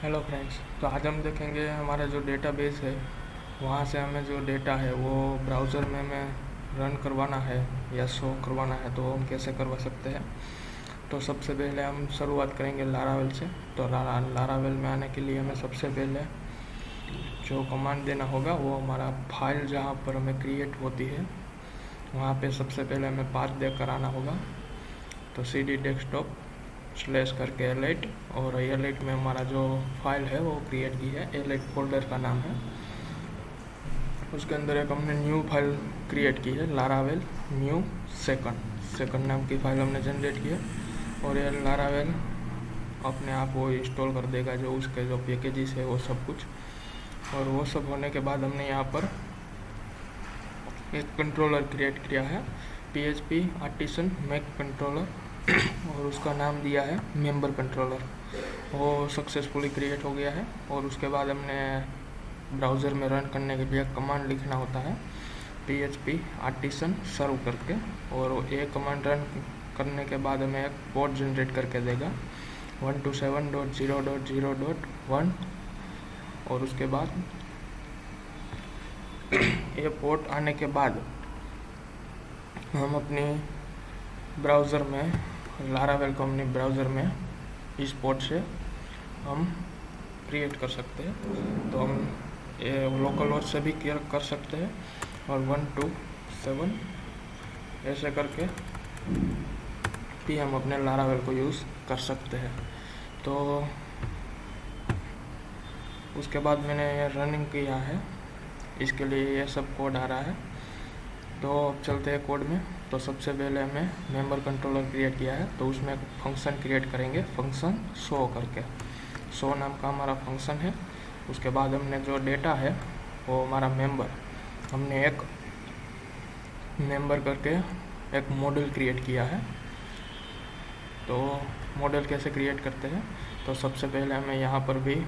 Hello friends. तो आज हम देखेंगे हमारा जो डेटाबेस है वहाँ से हमें जो डेटा है वो ब्राउज़र में हमें रन करवाना है या शो करवाना है तो हम कैसे करवा सकते हैं। तो सबसे पहले हम शुरुआत करेंगे लारावेल से। तो लारावेल में आने के लिए हमें सबसे पहले जो कमांड देना होगा वो हमारा फाइल जहाँ पर हमें क्रिएट होती है वहाँ पे सबसे पहले हमें पाथ देकर आना होगा। तो cd डेस्कटॉप स्लैश करके L8 और L8 में हमारा जो फाइल है वो क्रिएट की है, L8 फोल्डर का नाम है। उसके अंदर एक हमने न्यू फाइल क्रिएट की है, लारावेल न्यू सेकंड नाम की फाइल हमने जनरेट की है। और ये लारावेल अपने आप वो इंस्टॉल कर देगा जो उसके जो पैकेजेस है वो सब कुछ। और वो सब होने के बाद हमने यहाँ पर एक कंट्रोलर क्रिएट किया है, PHP आर्टिसन मेक कंट्रोलर और उसका नाम दिया है मेंबर कंट्रोलर। वो सक्सेसफुली क्रिएट हो गया है। और उसके बाद हमने ब्राउज़र में रन करने के लिए कमांड लिखना होता है, PHP आर्टिसन सर्व करके। और ये कमांड रन करने के बाद हमें एक पोर्ट जनरेट करके देगा 127.0.0.1। और उसके बाद ये पोर्ट आने के बाद हम अपनी ब्राउज़र में लारावेल को अपनी ब्राउज़र में इस पोर्ट से हम क्रिएट कर सकते हैं। तो हम ये लोकल होस्ट से भी कर सकते हैं और 127 ऐसे करके भी हम अपने लारावेल को यूज़ कर सकते हैं। तो उसके बाद मैंने ये रनिंग किया है, इसके लिए ये सब कोड आ रहा है। तो अब चलते हैं कोड में। तो सबसे पहले हमें मेंबर कंट्रोलर क्रिएट किया है तो उसमें एक फंक्शन क्रिएट करेंगे, फंक्शन शो करके। शो नाम का हमारा फंक्शन है। उसके बाद हमने जो डेटा है वो हमारा मेंबर, हमने एक मेंबर करके एक मॉडल क्रिएट किया है। तो मॉडल कैसे क्रिएट करते हैं, तो सबसे पहले हमें यहाँ पर भी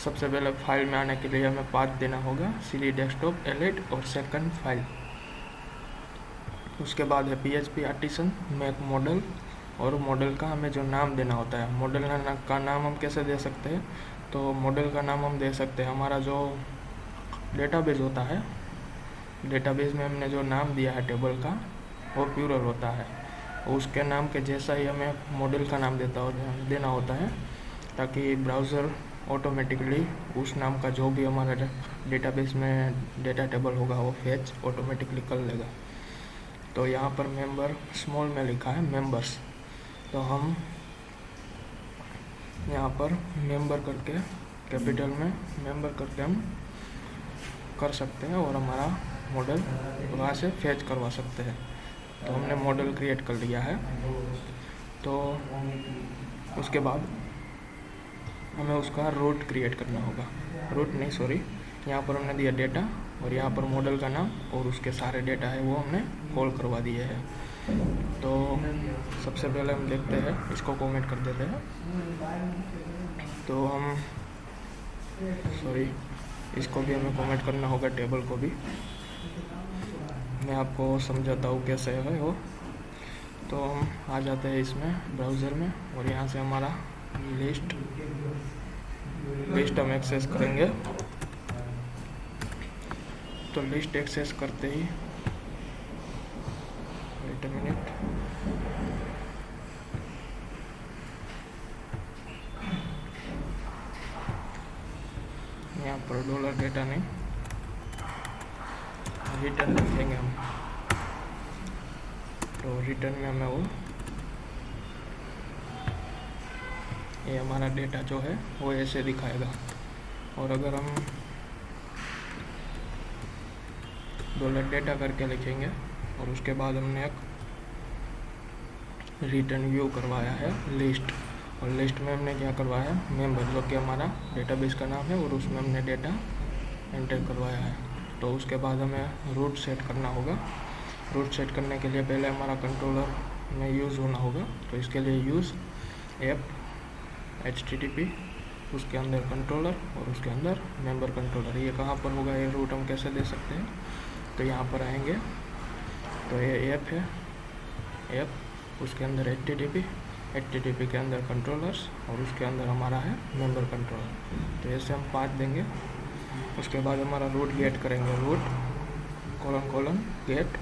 सबसे पहले फाइल में आने के लिए हमें पाथ देना होगा, cd डेस्कटॉप L8 और सेकंड फाइल। उसके बाद है PHP आर्टिसन मेक मॉडल और मॉडल का हमें जो नाम देना होता है, मॉडल का नाम हम कैसे दे सकते हैं। तो मॉडल का नाम हम दे सकते हैं, हमारा जो डेटाबेस होता है, डेटाबेस में हमने जो नाम दिया है टेबल का वो प्लूरल होता है। उसके नाम के जैसा ही हमें मॉडल का नाम देना होता है ताकि ब्राउज़र ऑटोमेटिकली उस नाम का जो भी हमारा डेटाबेस में डेटा टेबल होगा वो फेच ऑटोमेटिकली कर लेगा। तो यहाँ पर मेंबर स्मॉल में लिखा है मेंबर्स, तो हम यहाँ पर मेंबर करके कैपिटल में मेंबर करके हम कर सकते हैं और हमारा मॉडल वहाँ से फेच करवा सकते हैं। तो हमने मॉडल क्रिएट कर लिया है। तो उसके बाद हमें उसका रूट क्रिएट करना होगा, रूट नहीं सॉरी, यहाँ पर हमने दिया डेटा और यहाँ पर मॉडल का नाम और उसके सारे डेटा है वो हमने कॉल करवा दिए हैं। तो सबसे पहले हम देखते हैं, इसको कमेंट कर देते हैं। तो हम सॉरी इसको भी हमें कमेंट करना होगा, टेबल को भी मैं आपको समझाता हूँ कैसे है वो। तो हम आ जाते हैं इसमें ब्राउज़र में और यहाँ से हमारा लिस्ट हम एक्सेस करेंगे। तो लिस्ट एक्सेस करते ही वेट अ मिनट, यहाँ पर डॉलर डेटा नहीं, रिटर्न लिखेंगे हम। तो रिटर्न में हमें वो ये हमारा डेटा जो है वो ऐसे दिखाएगा। और अगर हम डॉलर डेटा करके लिखेंगे और उसके बाद हमने एक रिटर्न व्यू करवाया है लिस्ट, और लिस्ट में हमने क्या करवाया है मेंबर, जो कि हमारा डेटाबेस का नाम है और उसमें हमने डेटा एंटर करवाया है। तो उसके बाद हमें रूट सेट करना होगा। रूट सेट करने के लिए पहले हमारा कंट्रोलर में यूज़ होना होगा। तो इसके लिए यूज़ ऐप HTTP, उसके अंदर कंट्रोलर और उसके अंदर मेंबर कंट्रोलर। ये कहाँ पर होगा, ये रूट हम कैसे दे सकते हैं। तो यहाँ पर आएंगे तो ये ऐप है, ऐप उसके अंदर HTTP HTTP के अंदर कंट्रोलर्स और उसके अंदर हमारा है मेंबर कंट्रोलर। तो ऐसे हम 5 देंगे। उसके बाद हमारा रूट गेट करेंगे, रूट : गेट,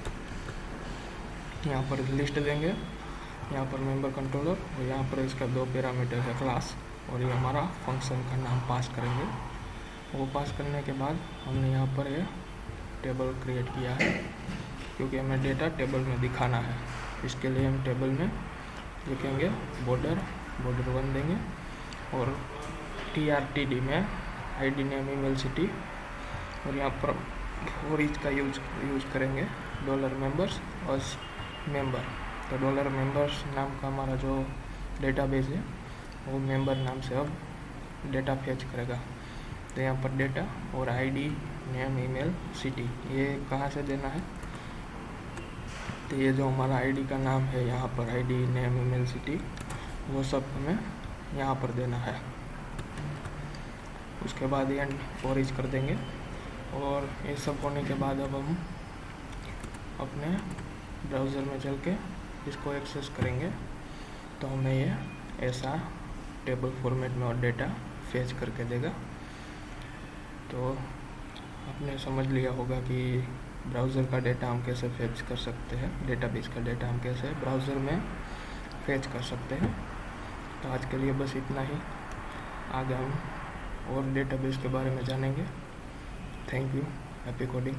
यहाँ पर लिस्ट देंगे, यहाँ पर मेंबर कंट्रोलर और यहाँ पर इसका 2 पैरामीटर है क्लास, और ये हमारा फंक्शन का नाम पास करेंगे। वो पास करने के बाद हमने यहाँ पर ये टेबल क्रिएट किया है, क्योंकि हमें डेटा टेबल में दिखाना है। इसके लिए हम टेबल में लिखेंगे बॉर्डर 1 देंगे, और TRTD में ID नेम ईमेल सिटी, और यहाँ पर फॉर ईच का यूज करेंगे $members और मेंबर। तो $members नाम का हमारा जो डेटाबेस है वो मेंबर नाम से अब डेटा फेच करेगा। तो यहाँ पर डेटा और ID नेम ईमेल सिटी ये कहाँ से देना है, तो ये जो हमारा ID का नाम है यहाँ पर ID नेम ईमेल सिटी, वो सब हमें यहाँ पर देना है। उसके बाद एंड फॉर ईच कर देंगे, और ये सब होने के बाद अब हम अपने ब्राउज़र में चल के इसको एक्सेस करेंगे, तो हमें ये ऐसा टेबल फॉर्मेट में और डेटा फेच करके देगा। तो आपने समझ लिया होगा कि ब्राउज़र का डेटा हम कैसे फेच कर सकते हैं, डेटाबेस का डेटा हम कैसे ब्राउज़र में फेच कर सकते हैं। तो आज के लिए बस इतना ही, आगे हम और डेटाबेस के बारे में जानेंगे। Thank you, happy coding.